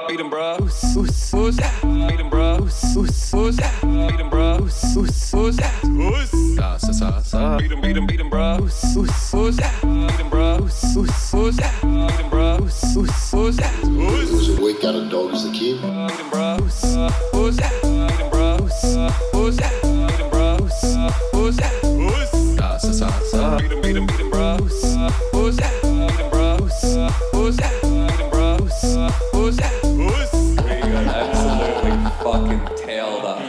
Beat 'em, bro. Beat 'em, bro. Beat 'em, bro. Beat 'em, beat 'em, beat 'em, bro. Beat 'em, bro. Beat 'em, bro. It was a week out of dog as a kid. Beat 'em, bro. Beat 'em, bro. Beat 'em, bro. Beat 'em, beat 'em, beat 'em, bro. Beat 'em, bro. Beat 'em, bro. We got absolutely fucking tailed up.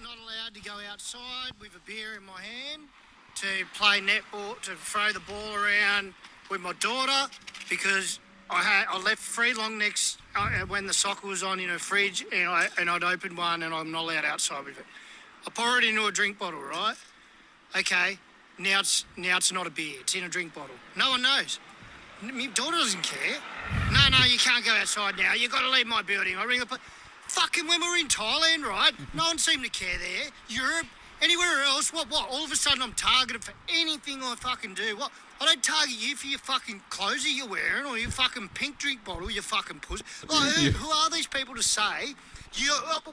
Not allowed to go outside with a beer in my hand to play netball, to throw the ball around with my daughter because I left 3 long necks when the soccer was on in a fridge and I'd opened one and I'm not allowed outside with it. I pour it into a drink bottle, right? Okay, now it's not a beer, it's in a drink bottle. No one knows. My daughter doesn't care. No, you can't go outside now. You've got to leave my building. I ring up. Fucking when we were in Thailand, right? No one seemed to care there. Europe, anywhere else. What? All of a sudden I'm targeted for anything I fucking do. What? I don't target you for your fucking clothes that you're wearing or your fucking pink drink bottle, you fucking puss. Like, who are these people to say,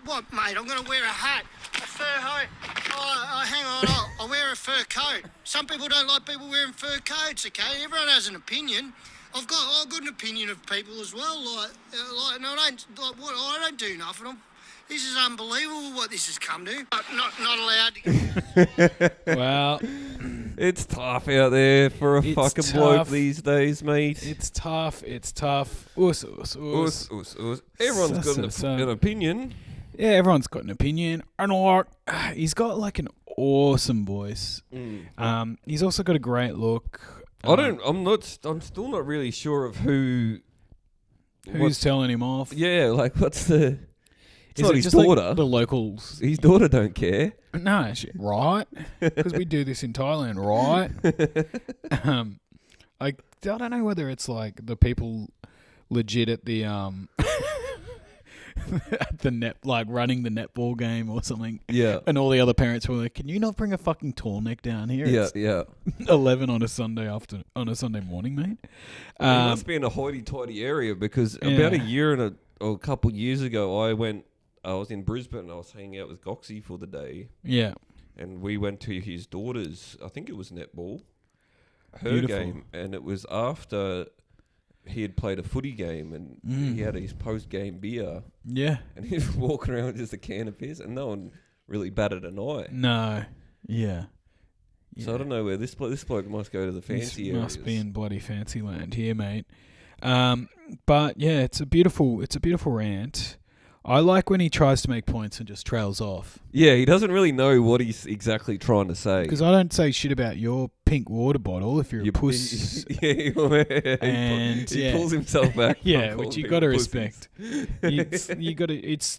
what, mate, I'm going to wear a hat, a fur coat. Hang on, I'll wear a fur coat. Some people don't like people wearing fur coats, okay? Everyone has an opinion. I've got an opinion of people as well. I don't do nothing. This is unbelievable what this has come to. Not allowed to. Well, it's tough out there for a fucking bloke these days, mate. It's tough. Us. Everyone's got an opinion. Yeah, everyone's got an opinion. And he's got like an awesome voice. He's also got a great look. I'm still not really sure of who's telling him off. Yeah, like what's the... It's Is not it his just daughter. Like the locals. His daughter don't care. No, right? Because we do this in Thailand, right? I don't know whether it's like the people legit at the at the net, like running the netball game or something. Yeah. And all the other parents were like, "Can you not bring a fucking tall neck down here?" Yeah. 11 on a Sunday morning, mate. It must be in a hoity-toity area because about a year or a couple years ago, I was in Brisbane and I was hanging out with Goxie for the day. Yeah. And we went to his daughter's, I think it was netball, her Beautiful. game. And it was after he had played a footy game and he had his post-game beer. Yeah. And he was walking around with just a can of piss and no one really batted an eye. No. Yeah. So I don't know where this bloke must go to the fancy areas. Must be in bloody fancy land here, mate. But yeah, it's a beautiful rant. I like when he tries to make points and just trails off. Yeah, he doesn't really know what he's exactly trying to say. Because I don't say shit about your pink water bottle if you're a puss. He pulls himself back. Yeah, which you got to respect. It's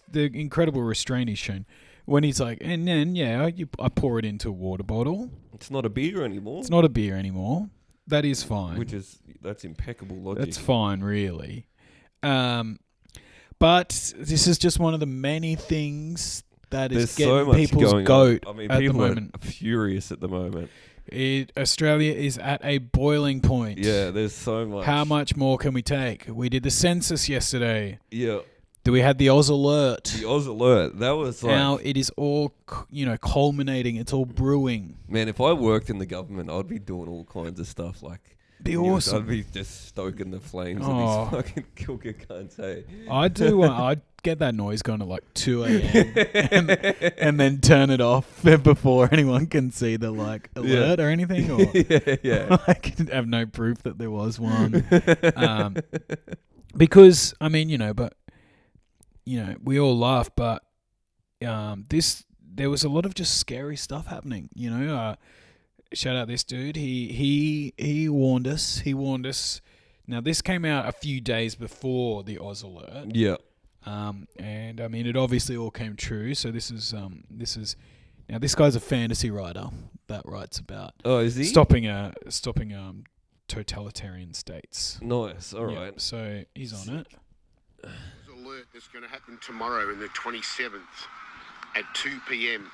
the incredible restraint he's shown. When he's like, and then, I pour it into a water bottle. It's not a beer anymore. It's not a beer anymore. That is fine. That's impeccable logic. That's fine, really. But this is just one of the many things that is getting people's goat at the moment. People are furious at the moment. Australia is at a boiling point. Yeah, there's so much. How much more can we take? We did the census yesterday. Yeah. We had the Oz Alert. The Oz Alert. That was like... Now it is all, culminating. It's all brewing. Man, if I worked in the government, I'd be doing all kinds of stuff like... Be awesome. I'd be just stoking the flames of these fucking cooker cunts, hey. I'd get that noise going at like 2 a.m. and then turn it off before anyone can see the alert or anything. Or yeah. I can have no proof that there was one. Because, we all laugh, but there was a lot of just scary stuff happening, Shout out this dude. He warned us. Now this came out a few days before the Oz Alert. Yeah. And it obviously all came true. So this is now this guy's a fantasy writer that writes about. Oh, is he? Stopping totalitarian states. Nice. All right. So he's on it. Alert that's going to happen tomorrow in the 27th at 2 p.m.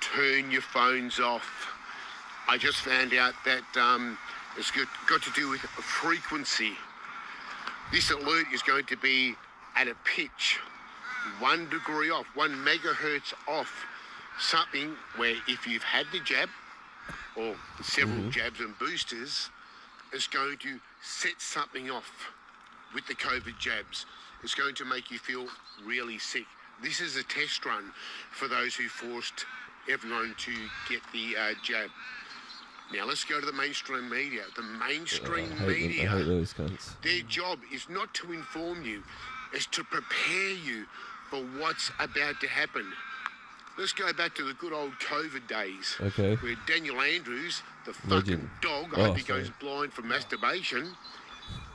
Turn your phones off. I just found out that it's got to do with frequency. This alert is going to be at a pitch 1 degree off, 1 megahertz off, something where if you've had the jab or several jabs and boosters, it's going to set something off with the COVID jabs. It's going to make you feel really sick. This is a test run for those who forced everyone to get the jab. Now let's go to the mainstream media. The mainstream media, I hate those cunts. their job is not to inform you, it's to prepare you for what's about to happen. Let's go back to the good old COVID days. Okay. Where Daniel Andrews, the fucking Legend. dog, Oh, I hope he sorry. goes blind from masturbation.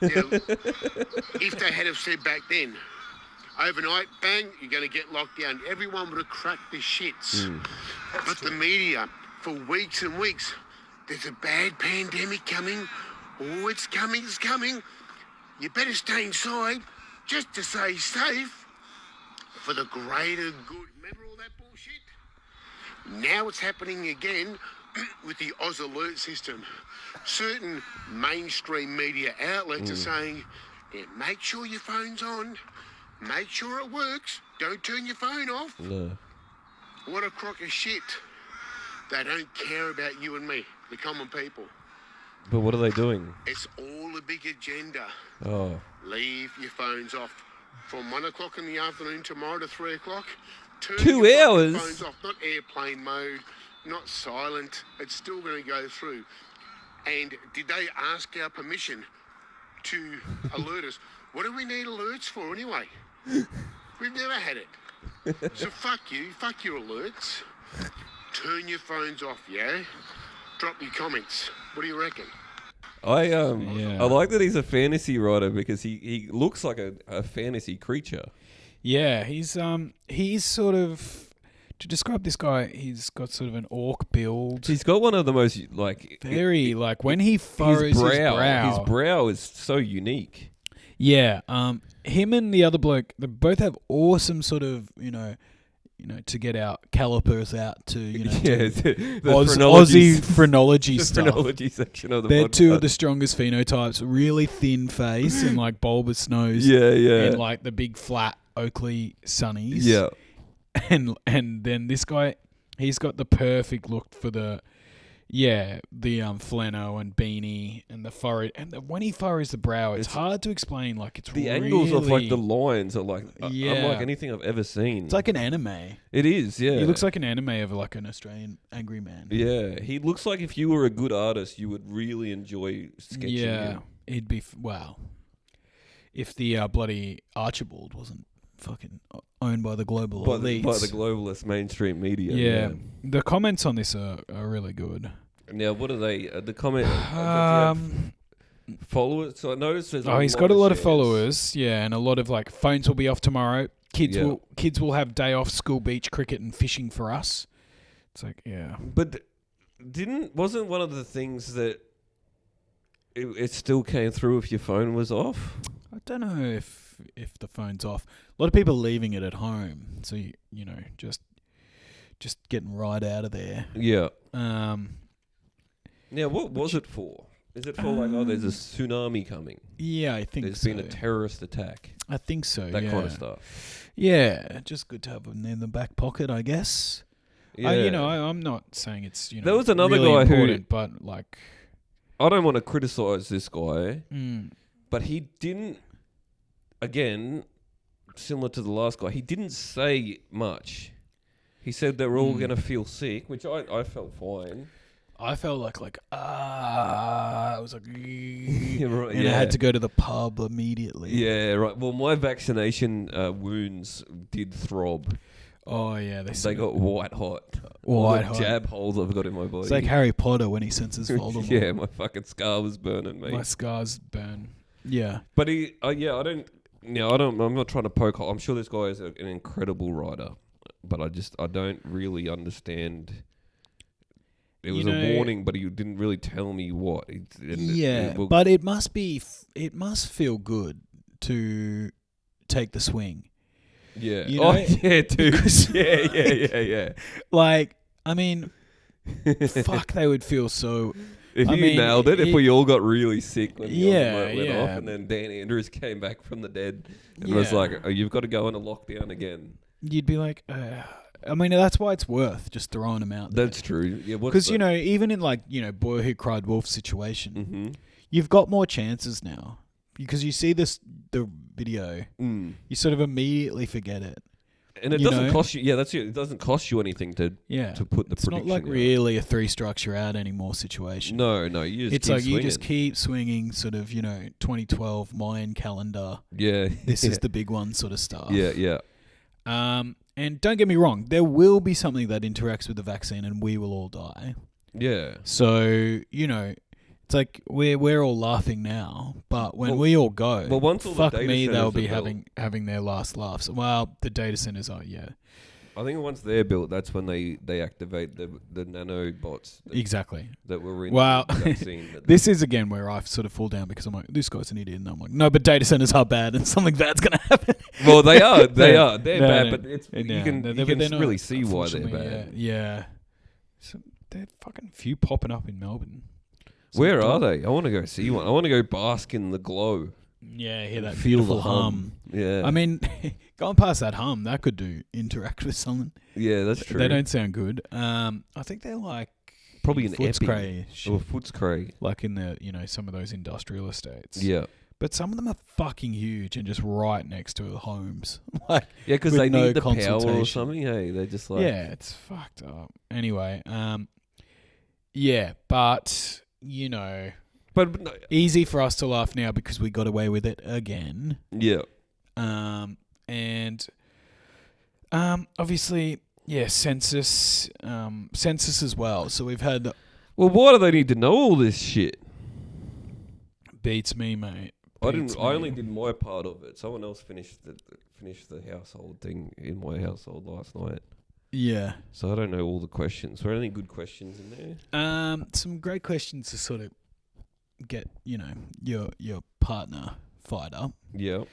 Now, if they had have said back then, overnight, bang, you're going to get locked down, everyone would have cracked the shits. But the media, for weeks and weeks, there's a bad pandemic coming. Oh, it's coming, it's coming. You better stay inside just to stay safe for the greater good. Remember all that bullshit? Now it's happening again with the Oz alert system. Certain mainstream media outlets are saying, yeah, make sure your phone's on, make sure it works, don't turn your phone off. No. What a crock of shit. They don't care about you and me, the common people. But what are they doing? It's all a big agenda. Oh. Leave your phones off. From 1 o'clock in the afternoon tomorrow to 3 o'clock, turn 2 your fucking hours? phones off. Not airplane mode, not silent. It's still going to go through. And did they ask our permission to alert us? What do we need alerts for anyway? We've never had it. So fuck your alerts. Turn your phones off, yeah? Drop your comments. What do you reckon? I Yeah. like that he's a fantasy writer because he looks like a fantasy creature. Yeah, he's sort of, to describe this guy, he's got sort of an orc build. He's got one of the most like Very like when he furrows his brow. His brow is so unique. Yeah, him and the other bloke, they both have awesome sort of, to get our calipers out to, Yeah, the Aussie phrenology the stuff. phrenology section of the They're podcast. two of the strongest phenotypes. Really thin face and like bulbous nose. Yeah, yeah. And like the big flat Oakley sunnies. Yeah. And then this guy, he's got the perfect look for the flannel and beanie and the furrow. And when he furrows the brow, it's hard to explain. Like it's The really, angles of like the lines are like Yeah. unlike anything I've ever seen. It's like an anime. It is, yeah. He looks like an anime of like an Australian angry man. Yeah, he looks like if you were a good artist, you would really enjoy sketching him. He'd be wow. If the bloody Archibald wasn't fucking owned by the global elites. By the globalist mainstream media. Yeah. The comments on this are really good. Now, what are they? The comment. Followers. So I noticed there's. He's got a lot of shares. followers. Yeah, and a lot of like phones will be off tomorrow. Kids Yeah. will have day off school, beach cricket, and fishing for us. It's like But wasn't one of the things that it still came through if your phone was off? I don't know if the phone's off. A lot of people are leaving it at home, so just getting right out of there. Yeah. Now, what was it for? Is it for like, there's a tsunami coming? Yeah, I think There's been a terrorist attack. I think so. That kind of stuff. Yeah, just good to have them in the back pocket, I guess. Yeah. I'm not saying it's There was another really guy who- important, but like, I don't want to criticize this guy, mm, but he didn't. Again, similar to the last guy, he didn't say much. He said they're all going to feel sick, which I felt fine. I felt like I was like, Yeah, right, and I had to go to the pub immediately. Yeah, right. Well, my vaccination wounds did throb. Oh yeah, They got white hot. White All hot. the jab holes I've got in my body. It's like Harry Potter when he senses Voldemort. Yeah, my fucking scar was burning me. My scars burn. Yeah. But I don't. I'm not trying to poke. I'm sure this guy is an incredible writer, but I don't really understand. It was a warning, but he didn't really tell me what. But it must feel good to take the swing. Yeah. You know? Yeah, dude. yeah. Like, I mean, fuck, they would feel so. If I you mean, nailed it, if we all got really sick when Yeah, the went yeah. off, and then Dan Andrews came back from the dead and was like, "Oh, you've got to go into lockdown again." You'd be like, I mean, that's why it's worth just throwing them out there. That's true. Yeah, Because, you know, even in like, you know, Boy Who Cried Wolf situation, Mm-hmm. you've got more chances now. Because you see the video, you sort of immediately forget it. And it doesn't cost you. Yeah, that's it. It doesn't cost you anything to put the it's prediction. not like out. really a 3-structure out anymore situation. No, you just It's keep like swinging. you just keep swinging, sort of, you know, 2012 Mayan calendar. Yeah. This is the big one sort of stuff. Yeah. And don't get me wrong, there will be something that interacts with the vaccine, and we will all die. Yeah. So, you know, it's like we're all laughing now, but when we all go, once all the fuck data me, centers they'll are be built. having their last laughs. Well, the data centers are, yeah. I think once they're built, that's when they activate the nanobots Exactly. that were in Well, the vaccine. this is again where I sort of fall down because I'm like, this guy's an idiot, and I'm like, no, but data centers are bad, and something bad's gonna happen. Well, they are. They're No, bad, no, but it's no, you can they're not, really see why they're unfortunately, bad. Yeah. So they're fucking few popping up in Melbourne. Where are they? I want to go see one. I want to go bask in the glow. Yeah, hear that Feel beautiful the hum. Yeah. I mean, going past that hum, that could interact with something. Yeah, that's true. They don't sound good. I think they're like Probably an Footscray, or Footscray. like in the some of those industrial estates. Yeah. But some of them are fucking huge and just right next to homes. Like Yeah, because with they no need the power or consultation. something. Hey, they're just like yeah, it's fucked up. Anyway, yeah, but But no, easy for us to laugh now because we got away with it again. yeah. And obviously, yeah, census as well. So we've had Well, why do they need to know all this shit? beats me, mate. I Beats didn't. I me. only did my part of it. Someone else finished the household thing in my household last night. Yeah. So I don't know all the questions. Were there any good questions in there? Some great questions to sort of get your partner fired up. Yeah.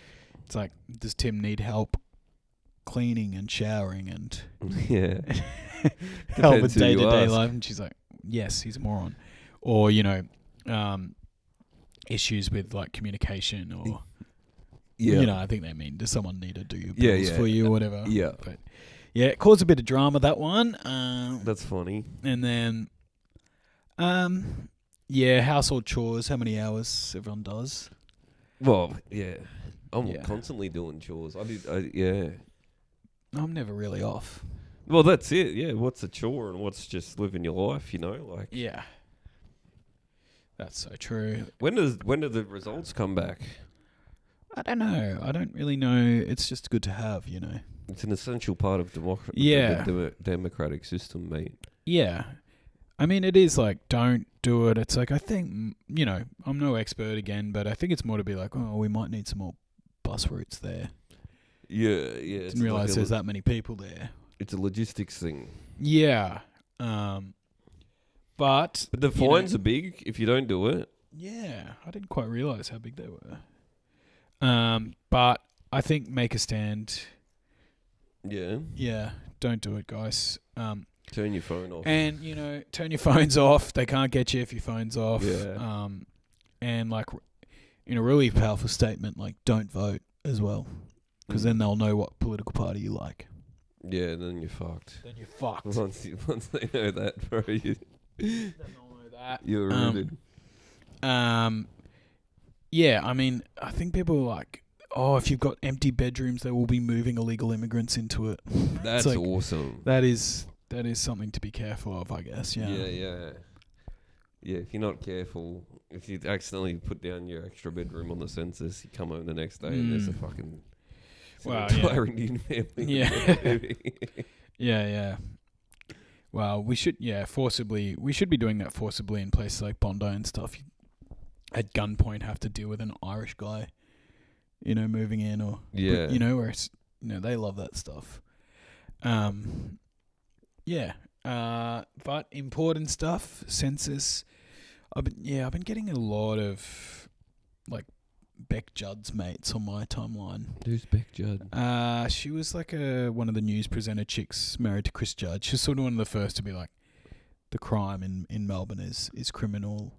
It's like, does Tim need help cleaning and showering and Yeah. help Depends with who you day-to-day ask. life? And she's like, yes, he's a moron. Or, issues with like communication or, Yeah. I think they mean, does someone need to do your Yeah, bills yeah. for you or whatever? Yeah. But yeah, it caused a bit of drama, that one. That's funny. And then, yeah, household chores, how many hours everyone does. Well, yeah. I'm Yeah. constantly doing chores. Yeah. I'm never really off. Well, that's it. Yeah. What's a chore and what's just living your life? Like. Yeah. That's so true. When do the results come back? I don't know. I don't really know. It's just good to have, It's an essential part of Yeah. the democratic system, mate. Yeah. I mean, it is like, don't do it. It's like, I think, I'm no expert again, but I think it's more to be like, oh, we might need some more bus routes there. Yeah. Didn't realise there's that many people there. It's a logistics thing. Yeah. But But the fines are big if you don't do it. Yeah, I didn't quite realise how big they were. But I think make a stand. Yeah. Yeah, don't do it, guys. Turn your phone off. And, turn your phones off. They can't get you if your phone's off. Yeah. And, like, in a really powerful statement, like, don't vote as well. Because then they'll know what political party you like. Yeah, then you're fucked. Then you're fucked. Once they know that, bro, Then they'll know that. you're rooted. Yeah, I mean, I think people are like, oh, if you've got empty bedrooms, they will be moving illegal immigrants into it. That's like, awesome. That is something to be careful of, I guess. Yeah. Yeah. If you're not careful, if you accidentally put down your extra bedroom on the census, you come home the next day and there's a fucking entire Indian family. Yeah. Yeah. Well, we should be doing that forcibly in places like Bondi and stuff. You, at gunpoint, have to deal with an Irish guy, moving in or, Yeah. where it's, they love that stuff. Yeah. But important stuff, census. I've been getting a lot of like Beck Judd's mates on my timeline. Who's Beck Judd? She was like one of the news presenter chicks married to Chris Judd. She's sort of one of the first to be like, the crime in Melbourne is criminal.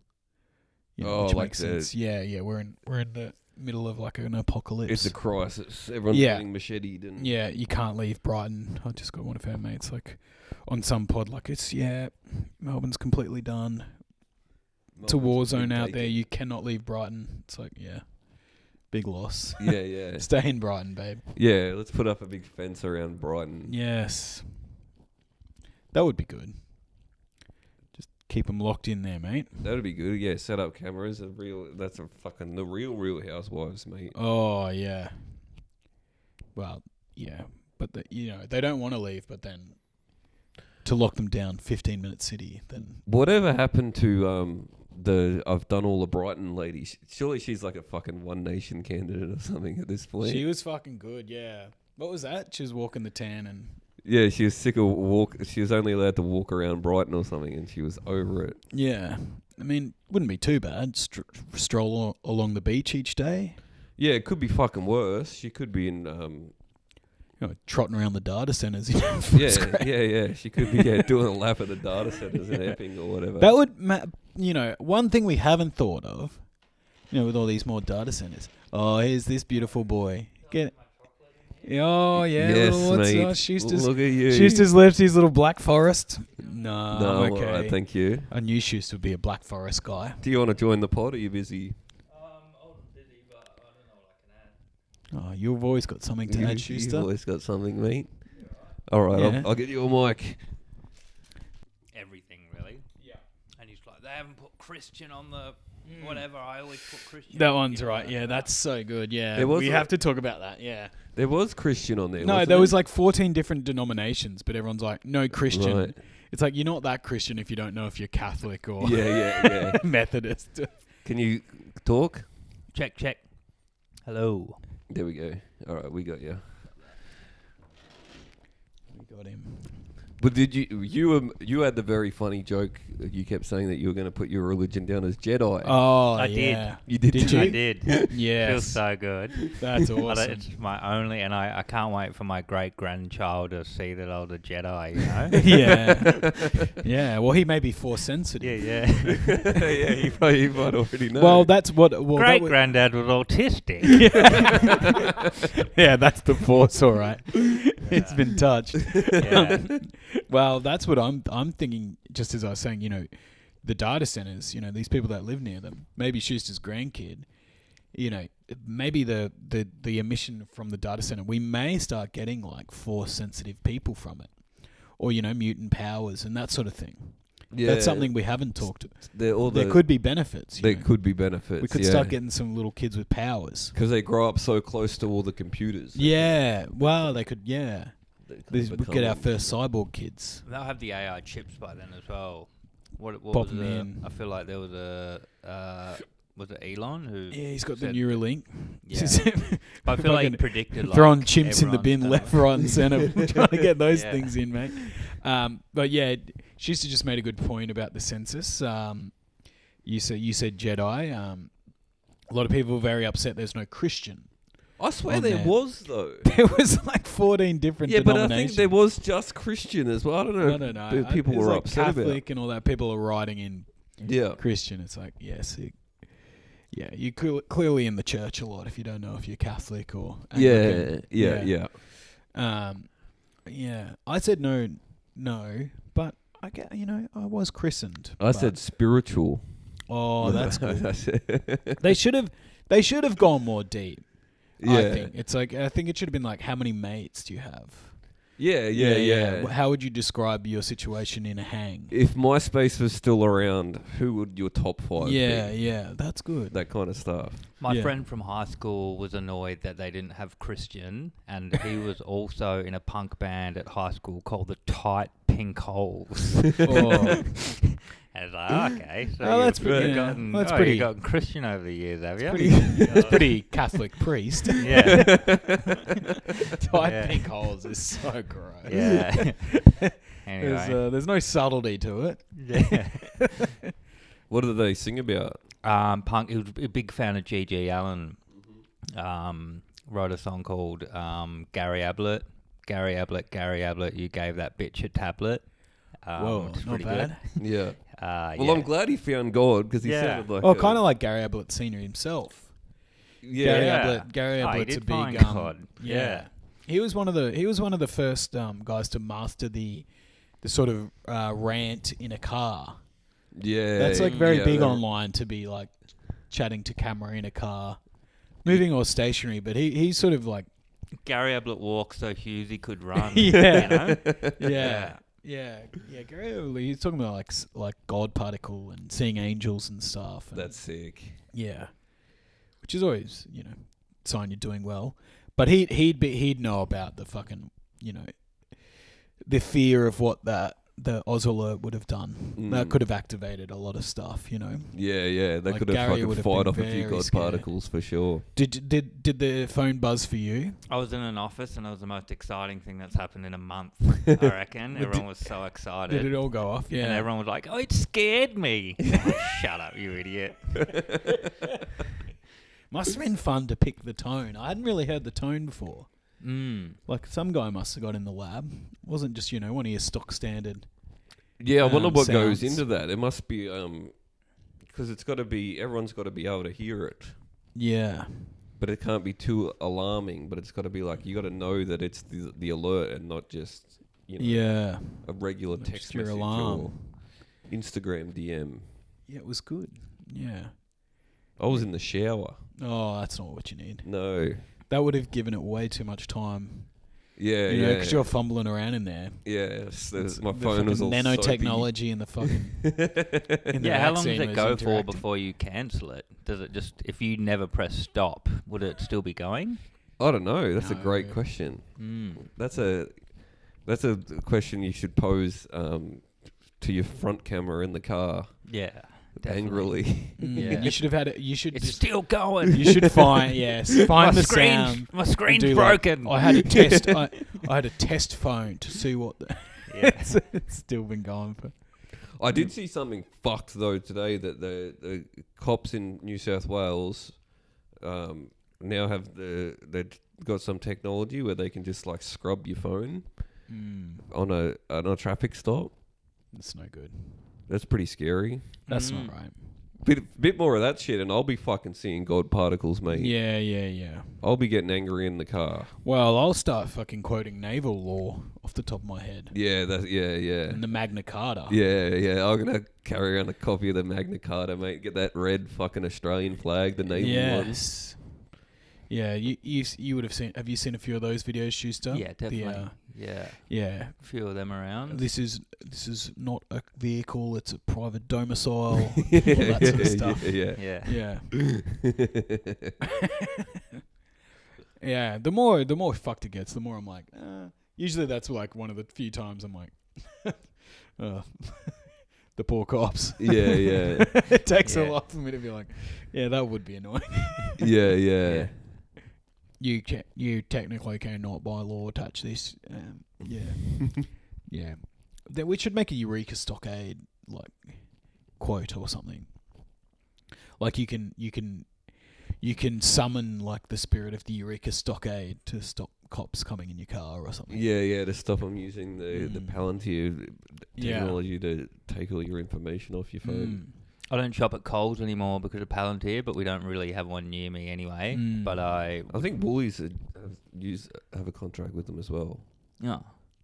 You know, Oh, which like makes sense. Yeah. We're in the middle of like an apocalypse. It's a crisis. Everyone's getting macheted and yeah, you can't leave Brighton. I just got one of our mates like on some pod like Melbourne's completely done. It's a war zone out there. You cannot leave Brighton. It's like big loss. Yeah. Stay in Brighton, babe. Yeah, let's put up a big fence around Brighton. Yes, that would be good. Just keep them locked in there, mate. That'd be good. Yeah, set up cameras. That's the real housewives, mate. Oh yeah. Well, yeah, but they don't want to leave, but then to lock them down, 15-minute city. Then whatever happened to I've done all the Brighton ladies. Surely she's like a fucking One Nation candidate or something at this point. She was fucking good. Yeah. What was that? She was walking the tan and. Yeah, she was sick of She was only allowed to walk around Brighton or something, and she was over it. Yeah, I mean, wouldn't be too bad. Stroll along the beach each day. Yeah, it could be fucking worse. She could be in. Trotting around the data centers. Yeah. She could be doing a lap of the data centers in Epping or whatever. That would, one thing we haven't thought of, with all these more data centers. Oh, here's this beautiful boy. Get it. Oh yeah, yes, mate. Schuster's, look at you. Schuster's left his little Black Forest. No, I'm okay. All right, thank you. I knew Schuster would be a Black Forest guy. Do you want to join the pod? Or are you busy? I'm busy, but I don't know what I can add. Oh, you've always got something to add, Schuster. You've always got something, mate. All right, Yeah. I'll get you a mic. Everything, really. Yeah. And he's like, they haven't put Christian on the whatever. I always put Christian. That one's right. Yeah, that's so good. Yeah, we have to talk about that. Yeah. There was Christian on there. No, wasn't there it? was like 14 different denominations, but everyone's like, no Christian. Right. It's like, you're not that Christian if you don't know if you're Catholic or Yeah. Methodist. Can you talk? Check. Hello. There we go. All right, we got you. We got him. But did you had the very funny joke? You kept saying that you were going to put your religion down as Jedi. Oh, I yeah. You did Did too? you? I did. Yes. Feels so good. That's awesome. It's my only, and I can't wait for my great-grandchild to see that older Jedi, you know? Yeah. Well, he may be force sensitive. Yeah. Yeah, you might already know. Well, that's what... Great-granddad was autistic. Yeah, that's the force, all right. It's been touched. Yeah. Well, that's what I'm thinking, just as I was saying, the data centers, these people that live near them, maybe Schuster's grandkid, maybe the emission from the data center, we may start getting like force sensitive people from it, or, mutant powers and that sort of thing. yeah, That's something we haven't talked about. there There could be benefits. There could be benefits. We could start getting some little kids with powers. because they grow up so close to all the computers. Yeah. Well, they could, yeah. They We get our first cyborg kids. They'll have the AI chips by then as well. What Pop was them in. I feel like there was was it Elon who? Yeah, he's got the said- Neuralink. Yeah. But I feel like he Fucking predicted like throwing chimps in the bin everyone's left, gonna- right, and centre, trying to get those Yeah. things in, mate. But yeah, Schuster just made a good point about the census. You said Jedi. A lot of people were very upset. There's no Christian. I swear on there there. was though. There was like 14 different Yeah, but I denominations. think there was just Christian as well. I don't know. I don't know. if People There's were like upset Catholic and all that. People are writing in about. Yeah. Christian. It's like, yes, you clearly in the church a lot if you don't know if you're Catholic or Anglican. Yeah. Yeah, I said no, but I get, I was christened. I said spiritual. Oh, that's good. That's it. They should have gone more deep. Yeah. I think it's like, I think it should have been like, how many mates do you have? Yeah. How would you describe your situation in a hang? If MySpace was still around, who would your top 5 be? Yeah, that's good. That kind of stuff. My Yeah. friend from high school was annoyed that they didn't have Christian, and he was also in a punk band at high school called the Tight Pink Holes. Oh. And it's like, okay, so Oh, that's pretty- you've yeah, gotten, that's oh, pretty- you've gotten Christian over the years, have you? It's pretty Catholic priest. Yeah, Tight Yeah. pink holes is so gross. yeah. Anyway, There's no subtlety to it. yeah. What did they sing about? Punk. He was a big fan of G.G. Allen. Wrote a song called Gary Ablett. Gary Ablett, you gave that bitch a tablet. Whoa, which is not pretty bad. Yeah. good. Well, I'm glad he found God because he Yeah. sounded like. Oh, kind of like Gary Ablett Senior himself. Gary Yeah. Gary Oh, he Ablett's a did big find God. yeah. He was one of the first guys to master the sort of rant in a car. Yeah. That's like very big that- online to be like chatting to camera in a car, moving or stationary. But he's sort of like Gary Ablett walked so Hughes he could run. Yeah. You know? yeah. Gary Ablett, he's talking about like God particle and seeing angels and stuff. And That's sick. yeah, which is always sign you're doing well. But he'd know about the fucking the fear of what the Oz Alert would have done. That could have activated a lot of stuff, Yeah. They Like could have Gary fucking would have fired been off a few very God scared. particles for sure. Did the phone buzz for you? I was in an office and it was the most exciting thing that's happened in a month, I reckon. Everyone was so excited. Did it all go off? Yeah. And everyone was like, oh, it scared me. Oh, shut up, you idiot. Must have been fun to pick the tone. I hadn't really heard the tone before. Like some guy must have got in the lab. It wasn't just one of your stock standard. Yeah, I wonder what goes sounds. into that. It must be because it's got to be everyone's got to be able to hear it, Yeah. but it can't be too alarming. But it's got to be like you got to know that it's the alert and not just Yeah. a regular Not text just your message alarm. or Instagram DM. Yeah, it was good. Yeah. I was in the shower. Oh, that's not what you need. No. That would have given it way too much time. Yeah, Because you're fumbling around in there. Yeah, my The phone was all fucking nanotechnology and the fucking. in the Yeah, how long does vaccine it was go for interacting. before you cancel it? Does it just, if you never press stop, would it still be going? I don't know. That's a No. great question. Mm. That's a question you should pose to your front camera in the car Yeah. Definitely. angrily. Yeah. You should have had it. You should. It's Just, still going. you should find find the sound. My and screen's do like- broken. I had a test. I had a test phone to see what. Yeah. It's still been going for. I did see something fucked though today that the cops in New South Wales now have they've got some technology where they can just like scrub your phone on a traffic stop. That's no good. That's pretty scary. That's not right. Bit more of that shit, and I'll be fucking seeing God particles, mate. Yeah. I'll be getting angry in the car. Well, I'll start fucking quoting naval law off the top of my head. Yeah, yeah. And the Magna Carta. Yeah. I'm gonna carry around a copy of the Magna Carta, mate. Get that red fucking Australian flag, the naval one. Yes. Yeah, you would have seen. Have you seen a few of those videos, Schuster? Yeah, definitely. Yeah. A few of them around. This is not a vehicle; it's a private domicile. All that sort of stuff. Yeah. Yeah. Yeah. The more fucked it gets, the more I'm like. Usually, that's like one of the few times I'm like, the poor cops. Yeah. It takes a Yeah. lot for me to be like, yeah, that would be annoying. Yeah. You technically cannot by law touch this. Yeah. Then we should make a Eureka Stockade like quote or something. Like you can summon like the spirit of the Eureka Stockade to stop cops coming in your car or something. Yeah, to stop them using the Palantir Yeah. technology to take all your information off your phone. I don't shop at Coles anymore because of Palantir, but we don't really have one near me anyway. But I think Woolies have a contract with them as well. yeah,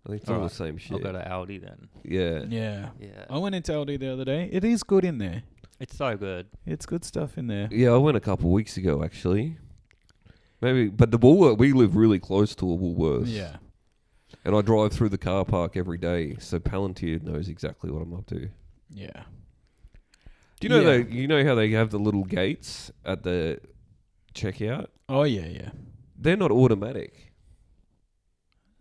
I think it's all the same shit. I'll go to Aldi then. Yeah. Yeah. Yeah, I went into Aldi the other day. It is good in there. it's so good. It's good stuff in there. Yeah, I went a couple of weeks ago actually. Maybe, but the Woolworth, we live really close to a Woolworths. Yeah. And I drive through the car park every day, so Palantir knows exactly what I'm up to. Yeah. Do you know Yeah. you know how they have the little gates at the checkout? Oh yeah. They're not automatic.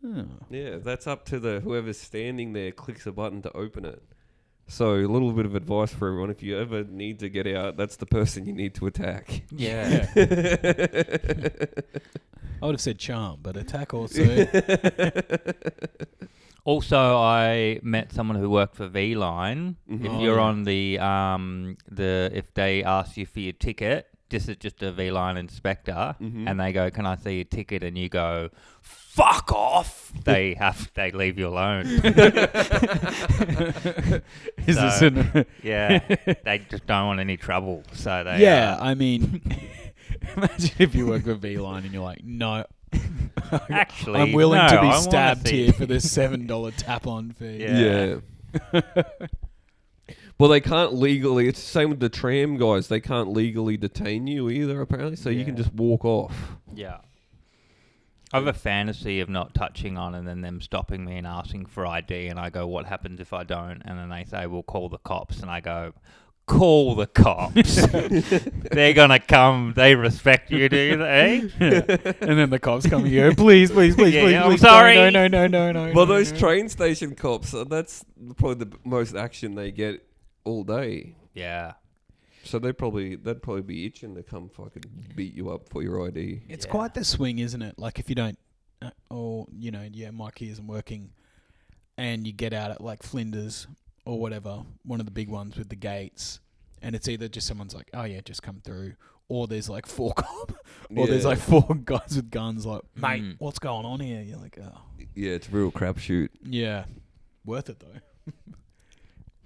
Oh. Yeah, that's up to whoever's standing there clicks a button to open it. So a little bit of advice for everyone: if you ever need to get out, that's the person you need to attack. Yeah. I would have said charm, but attack also. Also, I met someone who worked for V-Line. Mhm. If Oh, you're yeah. on if they ask you for your ticket, this is just a V-line inspector, Mhm. and they go, "Can I see your ticket?" And you go, "Fuck off!" They leave you alone. Is this So- an? Yeah, they just don't want any trouble. So they Yeah, I mean, imagine if you work with V-Line and you're like, no, actually, I'm willing no, to I be wanna stabbed see- here for this $7 tap-on fee. Yeah. Well, they can't legally. It's the same with the tram guys. They can't legally detain you either, apparently. So you can Yeah. just walk off. Yeah. I have a fantasy of not touching on and then them stopping me and asking for ID, and I go, "What happens if I don't?" And then they say, "We'll call the cops," and I go, "Call the cops. They're gonna come. They respect you, do they?" And then the cops come here, please, please, please, Yeah, please, yeah, I'm please, sorry. no. Well, those train station cops, that's probably the most action they get all day. Yeah. So that'd probably be itching to come fucking beat you up for your ID. It's Yeah. quite the swing, isn't it? Like if you don't, my key isn't working, and you get out at like Flinders or whatever, one of the big ones with the gates, and it's either just someone's like, oh yeah, just come through, or there's like four there's Yeah. like four guys with guns, like, mate, Mm. what's going on here? You're like, oh, Yeah, it's a real crapshoot. yeah, worth it though,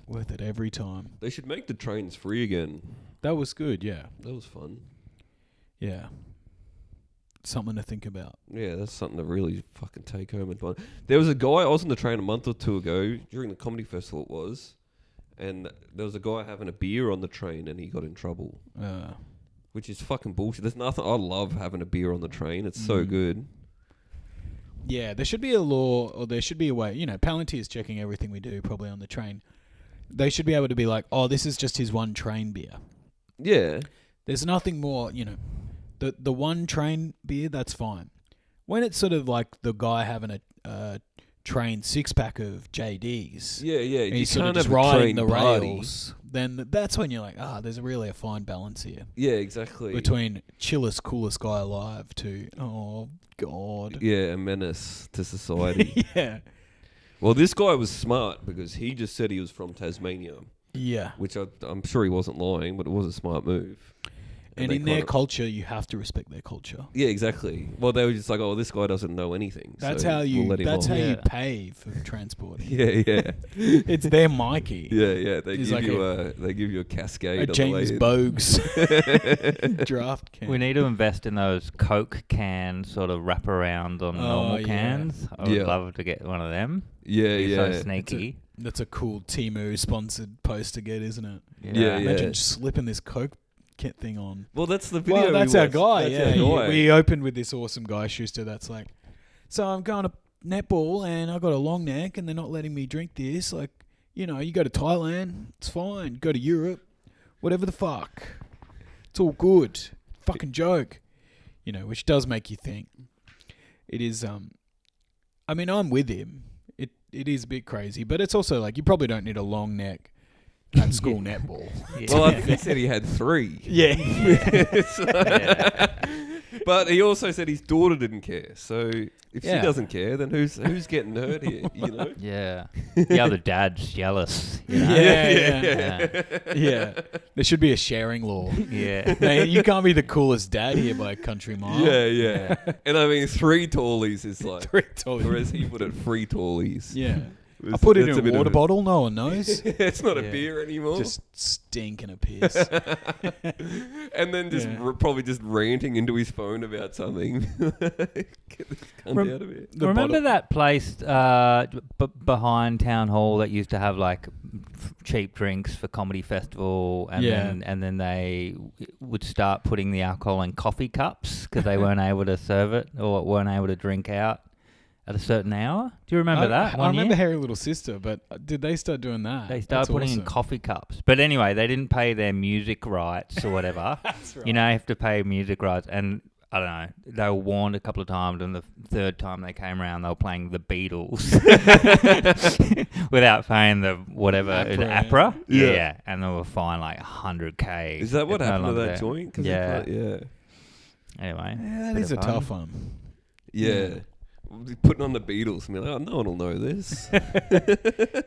worth it every time. They should make the trains free again. That was good, yeah, That was fun. yeah. Something to think about. Yeah, that's something to really fucking take home and fun. There was a guy, I was on the train a month or two ago, during the comedy festival it was, and there was a guy having a beer on the train and he got in trouble. Which is fucking bullshit. There's nothing, I love having a beer on the train. It's so good. Yeah, there should be a law, or there should be a way. Palantir is checking everything we do, probably on the train. They should be able to be like, oh, this is just his one train beer. Yeah. There's nothing more, the one train beer, that's fine. When it's sort of like the guy having a train 6-pack of JDs, Yeah, yeah. and You he's sort of can't just have a riding train the party. rails, then that's when you're like, there's really a fine balance here. Yeah, exactly. Between chillest, coolest guy alive to, oh, God. Yeah, a menace to society. Yeah. Well, this guy was smart because he just said he was from Tasmania, Yeah. which I'm sure he wasn't lying, but it was a smart move. And they in their kinda- culture, you have to respect their culture. Yeah, exactly. Well, they were just like, oh, this guy doesn't know anything. That's so how you. we'll let him That's on. how you Yeah. pay for transport. Yeah, yeah. It's their Mikey. Yeah, yeah. They He's give like you they give you a cascade. A on the James way in. Bogues draft can. We need to invest in those Coke can sort of wraparound on normal yeah. cans. I would Yeah. love to get one of them. Yeah, Be yeah. so sneaky. That's a cool Temu sponsored post to get, isn't it? Yeah, Imagine just slipping this Coke kit thing on. Well, that's the video. Well, that's we our watched. guy. That's Yeah, our guy. we opened with this awesome guy Schuster. That's like, so I'm going to netball and I got a long neck and they're not letting me drink this. Like, you go to Thailand, it's fine. Go to Europe, whatever the fuck, it's all good. Fucking joke, which does make you think. It is. I mean, I'm with him. It is a bit crazy, but it's also like you probably don't need a long neck at school netball. Well, I think he said he had 3. Yeah. But he also said his daughter didn't care. So if Yeah. she doesn't care, then who's getting hurt here? Yeah. The other dad's jealous. Yeah. There should be a sharing law. Yeah. Mate, you can't be the coolest dad here by a country mile. Yeah. And I mean, 3 tallies is like, Three tall. whereas he put it 3 tallies. Yeah. I It's- put it that's in a bit of water bottle. No one knows. It's not a Yeah. beer anymore. Just stinking a piss. And then just Yeah. probably just ranting into his phone about something. Get this cunt out of here. The Remember bottle- that place behind Town Hall that used to have like cheap drinks for comedy festival, and Yeah. then they would start putting the alcohol in coffee cups because they weren't able to serve it or weren't able to drink out at a certain hour. Do you remember that? I one remember year? Harry Little Sister, but did they start doing that? They started That's putting in awesome. coffee cups. But anyway, they didn't pay their music rights or whatever. That's right. You have to pay music rights. And I don't know, they were warned a couple of times, and the third time they came around, they were playing the Beatles without paying the whatever, APRA. Yeah. Yeah. And they were fined like 100K. Is that what It's no happened to longer that there. joint? 'Cause Yeah. Yeah. Anyway. Yeah, that bit is a of fun. tough one. Yeah. Putting on the Beatles and be like, oh, no one will know this.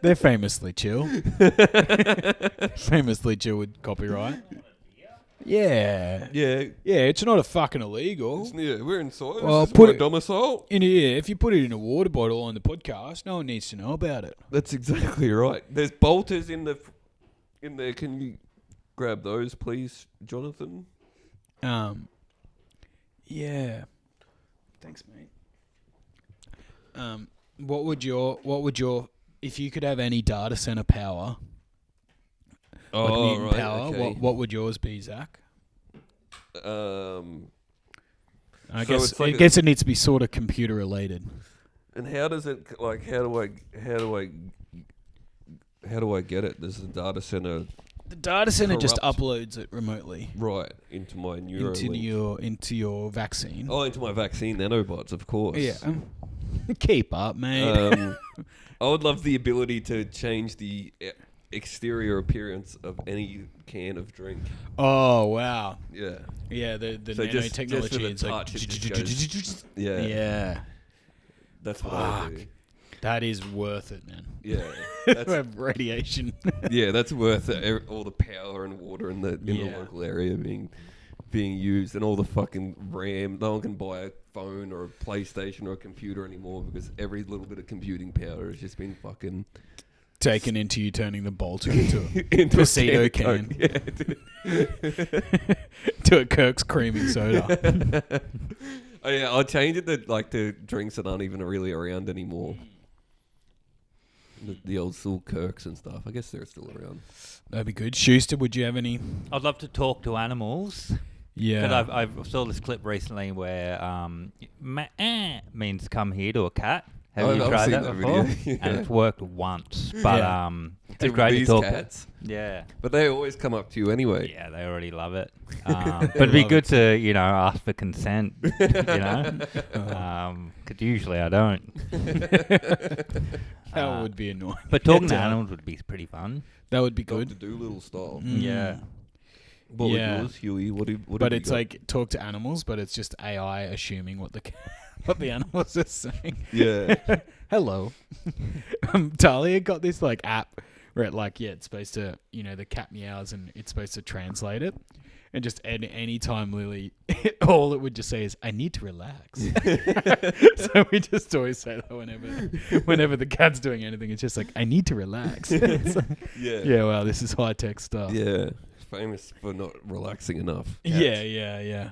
They're famously chill. Famously chill with copyright. Yeah. Yeah. Yeah, it's not a fucking illegal. Yeah, we're inside. Well, This is put my it- domicile. If you put it in a water bottle on the podcast, no one needs to know about it. That's exactly right. There's bolters in there. Can you grab those, please, Jonathan? Yeah. Thanks, mate. What would your if you could have any data center power, like mutant power, okay. what would yours be, Zach? I So guess it's like I guess it needs to be sort of computer related. And how does it like? How do I get it? There's a data center The data center just Corrupt. uploads it remotely right into my Neuralink. into your vaccine. Oh, into my vaccine nanobots, of course. Yeah. Keep up, mate. I would love the ability to change the exterior appearance of any can of drink. Oh wow. Yeah. Yeah, the So just with nanotechnology a is like touch, it just goes- Yeah. yeah. That's what I would do. That is worth it, man. Yeah. That's, Radiation. yeah, that's worth it. All the power and water in the Yeah. local area being used, and all the fucking RAM. No one can buy a phone or a PlayStation or a computer anymore because every little bit of computing power has just been fucking Taken into you turning the bolter into into Pasito a can. can. Yeah. to a Kirk's creaming soda. Oh yeah, I'll change it to drinks that aren't even really around anymore. The old school Kirks and stuff. I guess they're still around. That'd be good. Schuster, would you have any? I'd love to talk to animals. Yeah. Because I saw this clip recently where means come here to a cat. Have you I've tried seen that that before? video, And yeah. it's worked once. But Yeah. it's great to These talk cats. to. Yeah. But they always come up to you anyway. Yeah, they already love it. But it'd be good to, ask for consent, Because usually I don't. That would be annoying. But talking to Yeah. animals would be pretty fun. That would be Dr. good. Doolittle style. Yeah. What would Yeah. yours, Huey? What But have you it's got? like talk to animals, but it's just AI assuming what what the animals are saying. Yeah. Hello. Talia got this like app where it it's supposed to, the cat meows and it's supposed to translate it. And just any time Lily, all it would just say is, "I need to relax." So we just always say that whenever the cat's doing anything, it's just like, "I need to relax." It's like, Yeah. wow, this is high tech stuff. Yeah. Famous for not relaxing enough. Cats. Yeah.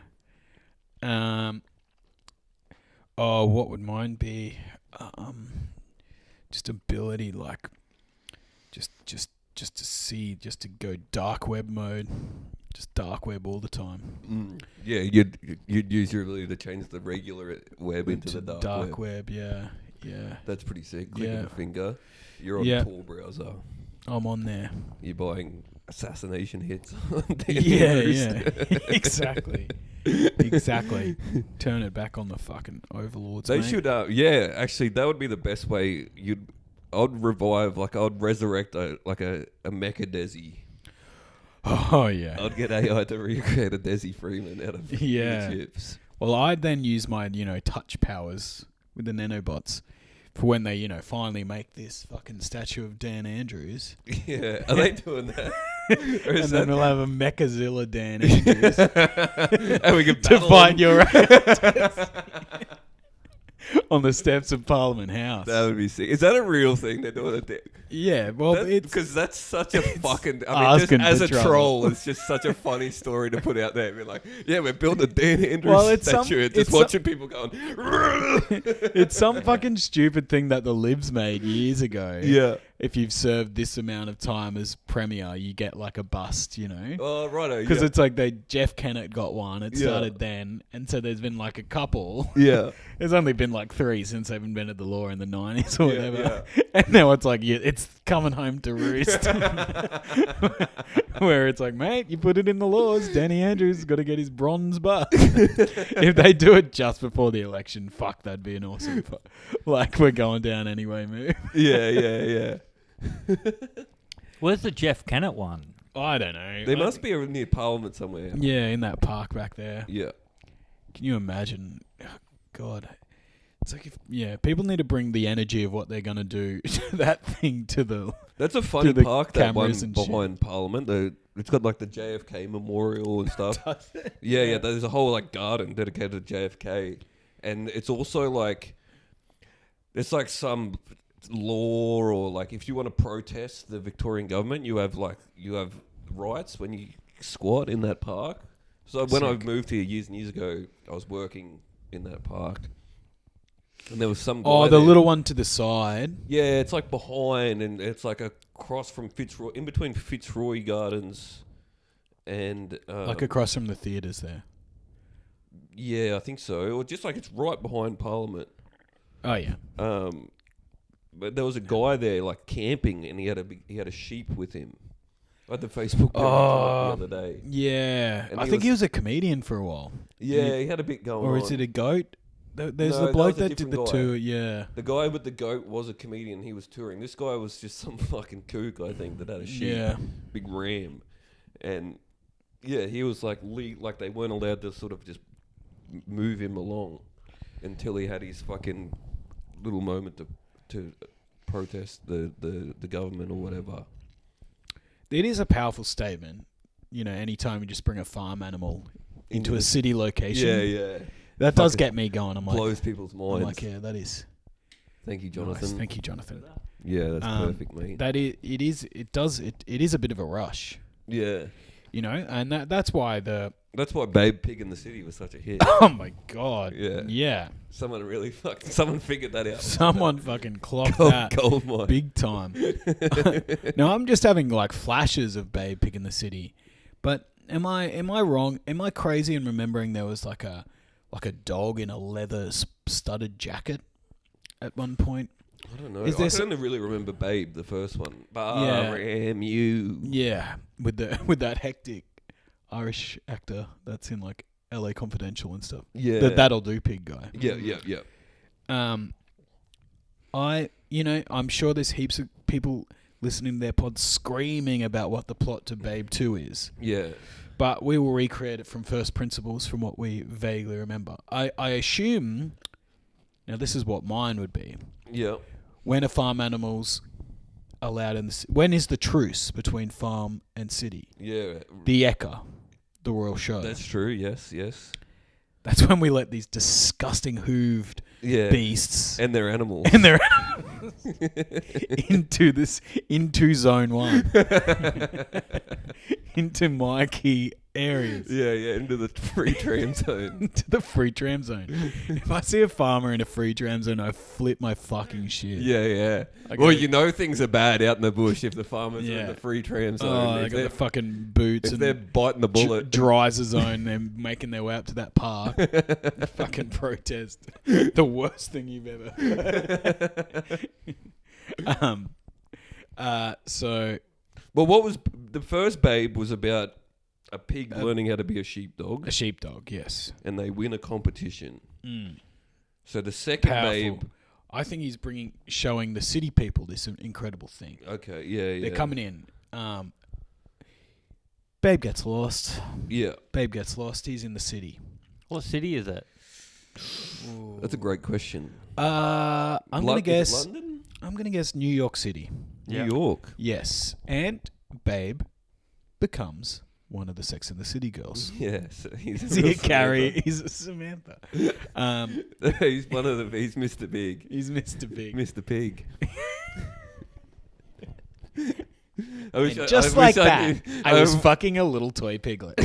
What would mine be? Just ability, just to see, just to go dark web mode, just dark web all the time. Yeah, you'd use your ability to change the regular web into the dark web. web. Yeah. That's pretty sick. Click Yeah. of a finger. You're on Yeah. Tor browser. I'm on there. You're buying assassination hits. Yeah. Exactly. Turn it back on the fucking overlords. They mate. should. Yeah, actually, that would be the best way. I'd revive, I'd resurrect a mecha Desi. Oh yeah. I'd get AI to recreate a Desi Freeman out of Yeah. chips. Well, I'd then use my, touch powers with the nanobots for when they, finally make this fucking statue of Dan Andrews. Yeah, are they doing that? Or And is then that we'll have a Mechazilla Dan Andrews and we can to battle find them? your on the steps of Parliament House. That would be sick. Is that a real thing they're doing? Yeah, well, it's Because that's such a fucking. I mean, just asking as for a trouble. troll, it's just such a funny story to put out there. Be like, yeah, we're building a Dan Andrews Well, it's some- statue. it's Just some- watching people going. it's some fucking stupid thing that the Libs made years ago. Yeah. If you've served this amount of time as premier, you get like a bust, Oh, righto. Because yeah. it's like Jeff Kennett got one. It started then, and so there's been like a couple. Yeah. There's only been like 3 since they've invented the law in the 90s or Yeah, whatever. And now it's like it's coming home to roost. Where it's like, mate, you put it in the laws. Danny Andrews has got to get his bronze bust. If they do it just before the election, fuck, that'd be an awesome. We're going down anyway move. Yeah. Where's the Jeff Kennett one? I don't know. There must be near Parliament somewhere. Yeah, in that park back there. Yeah. Can you imagine? Oh, God. It's like, people need to bring the energy of what they're going to do to that thing to the... That's a funny the park, that one cameras and shit. behind Parliament. It's got like the JFK memorial and stuff. Yeah. There's a whole like garden dedicated to JFK, and it's also like it's like some law or like if you want to protest the Victorian government, you have rights when you squat in that park. So when I moved here years and years ago, I was working in that park. And there was some guy the there. little one to the side. Yeah, it's like behind, and it's like across from Fitzroy, in between Fitzroy Gardens and... like across from the theatres there. Yeah, I think so. Or just like it's right behind Parliament. Oh, yeah. But there was a guy there like camping, and he had a sheep with him. I had the Facebook the other day. Yeah. And I he think was- he was a comedian for a while. Yeah, he had a bit going on. Or is it a goat? There's No, the bloke that was a that did the different guy. tour, yeah. The guy with the goat was a comedian. He was touring. This guy was just some fucking kook, I think, that had a sheep, Yeah. big ram, and yeah, he was like like they weren't allowed to sort of just move him along until he had his fucking little moment to protest the government or whatever. It is a powerful statement, anytime you just bring a farm animal into a city location. Yeah. That does Fucking get me going. I'm like, blows people's minds. I'm like, yeah, that is Thank you, nice. Jonathan. Thank you, Jonathan. Yeah, that's perfect, mate. That it is a bit of a rush, Yeah, and that's why that's why Babe Pig in the City was such a hit. oh my god, Yeah. Someone figured that out. someone fucking clocked Gold, that gold mine. big time. No, I'm just having like flashes of Babe Pig in the City, but am I wrong? Am I crazy in remembering there was like a dog in a leather studded jacket at one point? I don't know. Is there I only really remember Babe, the first one. You. Yeah, with that hectic Irish actor that's in like LA Confidential and stuff. Yeah. The That'll Do Pig guy. Yeah. I'm sure there's heaps of people listening to their pod screaming about what the plot to Babe 2 is. Yeah. But we will recreate it from first principles from what we vaguely remember. I assume, now this is what mine would be. Yeah. When are farm animals allowed when is the truce between farm and city? Yeah. The Ekka, the royal show. That's true. Yes. That's when we let these disgusting hooved beasts And their animals. and their into zone 1. Into my key areas. Yeah, into the free tram zone. Into the free tram zone. If I see a farmer in a free tram zone, I flip my fucking shit. Yeah. I Well, go- things are bad out in the bush if the farmers are in the free tram zone. Oh, they If got they're- the fucking boots if and they're biting the bullet. dryzer zone. They're making their way up to that park. Fucking protest. The worst thing you've ever heard. So Well, what was the first Babe was about a pig learning how to be a sheepdog, a sheepdog, yes. and they win a competition. Mm. So the second Powerful. Babe, I think he's showing the city people this incredible thing. okay, yeah, They're coming in. Babe gets lost. Yeah, Babe gets lost. He's in the city. What city is it? that's a great question. I'm gonna Is it guess. London, I'm gonna guess New York City. Yeah. New York. Yes, and Babe becomes one of the Sex and the City girls. Yeah, so he's Is he a Carrie? He's a Samantha. He's one of the. He's Mr. Big. He's Mr. Big. Mr. Pig. And just like that, I was fucking a little toy piglet.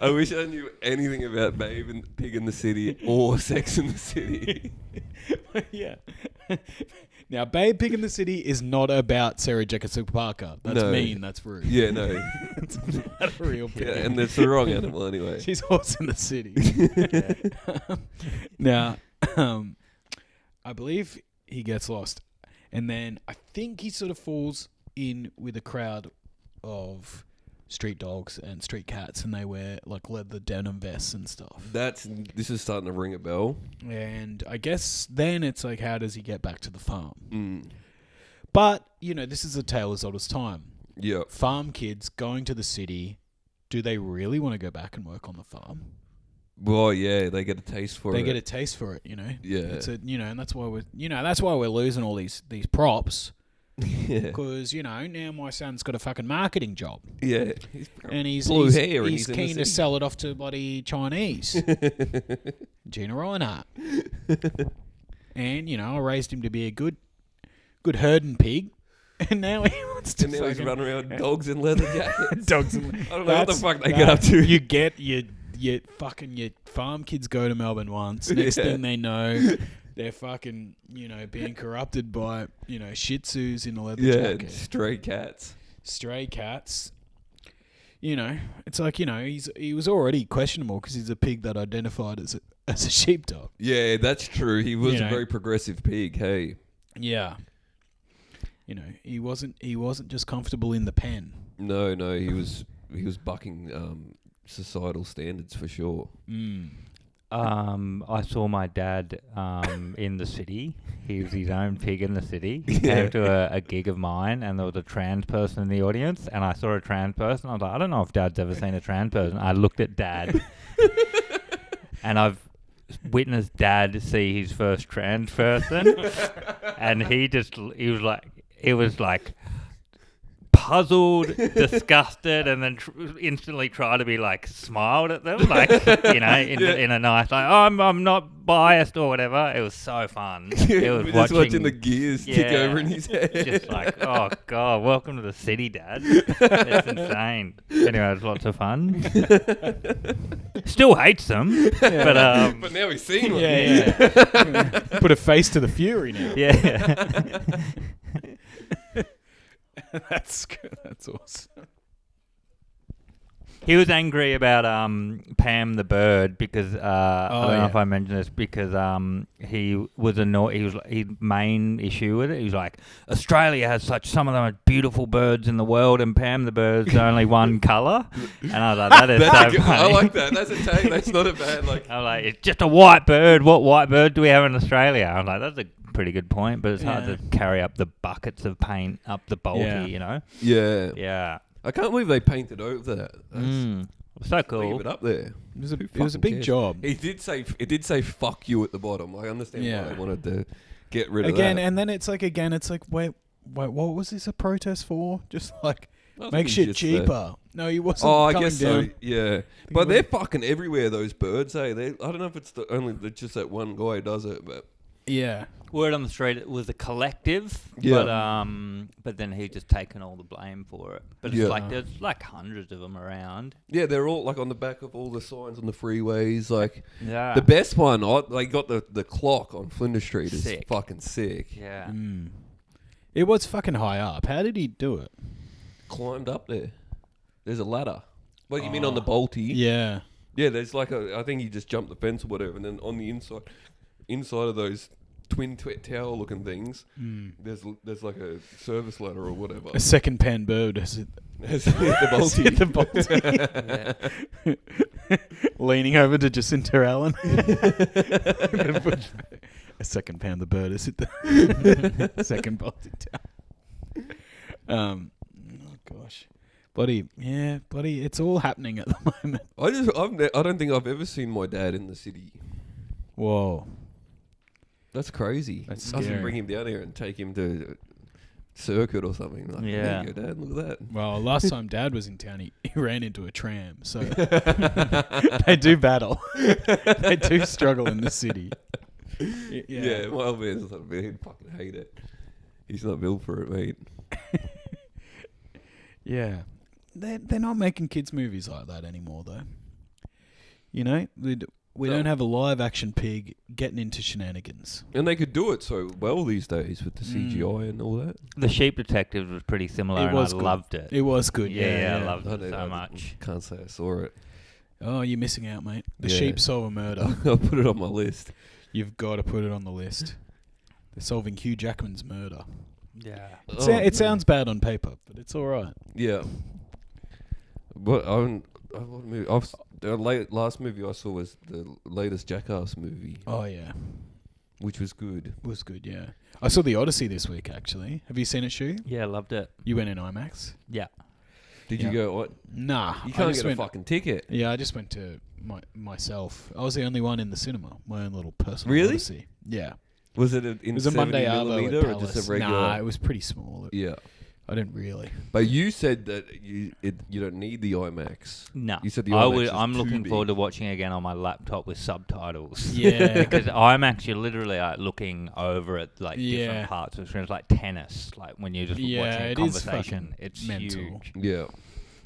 I wish I knew anything about Babe and Pig in the City or Sex in the City. Yeah. Now, Babe Pig in the City is not about Sarah Jessica Parker. That's No. mean. That's rude. Yeah, no. It's not a real pig. Yeah, and that's the wrong animal anyway. She's Horse in the City. Now, I believe he gets lost. And then I think he sort of falls in with a crowd of street dogs and street cats, and they wear like leather denim vests and stuff. This is starting to ring a bell. And I guess then it's like, how does he get back to the farm? Mm. But, this is a tale as old as time. Yeah. Farm kids going to the city, do they really want to go back and work on the farm? Well, yeah, they get a taste for it. They get a taste for it, Yeah. It's and that's why we're losing all these props Yeah. Because, now my son's got a fucking marketing job. Yeah. And he's blue hair and he's he's in the keen to city. sell it off to bloody Chinese. Gina Reinhardt. And, I raised him to be a good herding pig. And now he wants to And now he's fucking- running around dogs in leather jackets. dogs. And, I don't know what the fuck they get up to. You get your farm kids go to Melbourne once. Next Yeah. thing they know, they're fucking being corrupted by Shih Tzus in a leather Yeah, jacket, stray cats. stray cats. It's like he was already questionable because he's a pig that identified as a sheepdog. Yeah, that's true. He was You a know. very progressive pig. Hey. Yeah. He wasn't just comfortable in the pen. No, he was bucking societal standards for sure. I saw my dad in the city. He was his own pig in the city. He came to a gig of mine, and there was a trans person in the audience, and I saw a trans person. I was like, I don't know if Dad's ever seen a trans person. I looked at Dad, and I've witnessed Dad see his first trans person, and he was like puzzled, disgusted, and then instantly tried to be like smiled at them, like in a nice like, oh, I'm not biased or whatever. It was so fun. It was We're just watching the gears tick over in his head. Just like, oh god, welcome to the city, Dad. It's insane. Anyway, it was lots of fun. Still hates them, but But now he's seen one. Yeah. Put a face to the fury now. yeah. That's good. That's awesome. He was angry about Pam the bird because I don't know if I mentioned this because he was annoyed. His main issue with it. He was like, Australia has some of the most beautiful birds in the world, and Pam the bird's only one colour. And I was like, that is That's so good. funny. I like that. That's a take. That's not a bad like. I was like, it's just a white bird. What white bird do we have in Australia? I was like, that's a pretty good point, but it's hard to carry up the buckets of paint up the Balti, Yeah. Yeah. I can't believe they painted over that. That's So leave cool. it up there. It was a big job. It did say "fuck you" at the bottom. I understand why they wanted to get rid of Again, that. and then it's like wait, what was this a protest for? Just like I think make it's shit just cheaper. No, he wasn't. Oh, I coming guess down. so. Yeah, but they're fucking everywhere. Those birds, I don't know if it's just that one guy who does it, but Yeah. Word on the street, it was a collective, Yeah. but then he just taken all the blame for it. But it's Yeah. like there's like hundreds of them around. yeah, they're all like on the back of all the signs on the freeways. Like Yeah. the best one, they got the clock on Flinders Street is Sick. fucking sick. Yeah. It was fucking high up. How did he do it? Climbed up there. There's a ladder. What you mean on the Balti? Yeah. Yeah, there's like I think he just jumped the fence or whatever, and then on the inside of those twin tower looking things, there's like a service ladder or whatever. A second pan bird has it Has hit the has hit Balti. the Balti. Leaning over to Jacinta Allen. A second pan the bird has hit the second Balti tower. Oh gosh. Bloody it's all happening at the moment. I don't think I've ever seen my dad in the city. Whoa. That's crazy. That's I have to scary. bring him down here and take him to circuit or something. Like, Yeah. there you go, Dad. Look at that. Well, last time Dad was in town, he ran into a tram. So they do battle. They do struggle in the city. Yeah, my old man's not built. He'd fucking hate it. He's not built for it, mate. Yeah. They're not making kids movies like that anymore, though. You know, we don't have a live action pig getting into shenanigans. And they could do it so well these days with the CGI and all that. The Sheep Detectives was pretty similar, and I good. loved it. It was good. Yeah, I loved I it don't so know, much. Can't say I saw it. Oh, you're missing out, mate. The Yeah. sheep solve a murder. I'll put it on my list. You've got to put it on the list. They're solving Hugh Jackman's murder. Yeah. It sounds bad on paper, but it's all right. Yeah. What movie? The last movie I saw was the latest Jackass movie, Oh yeah, which was good. it was good. Yeah, I saw the Odyssey this week. Actually, have you seen it, Shu? Yeah, loved it. You went in IMAX? Yeah. Did Yeah. you go? What? Nah, You I can't just get a went- fucking ticket. Yeah, I just went to myself. I was the only one in the cinema. My own little personal Really? Odyssey. Yeah. Was it in It was a 70 Monday Arvo millimeter at or Palace. just a regular? Nah, it was pretty small. Yeah. I didn't really. But you said that you don't need the IMAX. No. You said the IMAX is I'm too looking big. forward to watching it again on my laptop with subtitles. Yeah. Because IMAX, you're literally like looking over at like Yeah. different parts of the screen. It's like tennis, like when you're just Yeah, watching a it is conversation. fucking It's mental. huge. Yeah.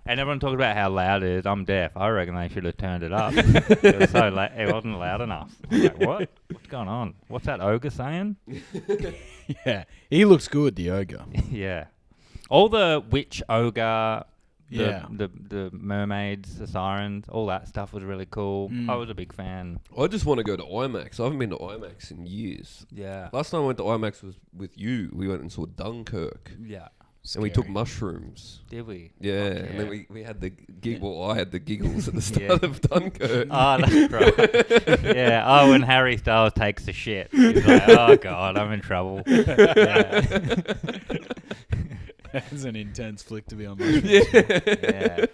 And everyone talks about how loud it is. I'm deaf. I reckon they should have turned it up. It was so loud. It wasn't loud enough. I was like, what? What's going on? What's that ogre saying? Yeah. He looks good, the ogre. Yeah. All the witch ogre, Yeah. the mermaids, the sirens, all that stuff was really cool. I was a big fan. I just want to go to IMAX. I haven't been to IMAX in years. Yeah. Last time I went to IMAX was with you. We went and saw Dunkirk. Yeah. And we took mushrooms. Did we? Yeah, Fuck and then yeah. we had the gig. Well, I had the giggles at the start Yeah. of Dunkirk. Oh, that's right. Yeah. Oh, when Harry Styles takes the shit, he's like, "Oh God, I'm in trouble." Yeah. That's an intense flick to be on. Mushrooms. Yeah.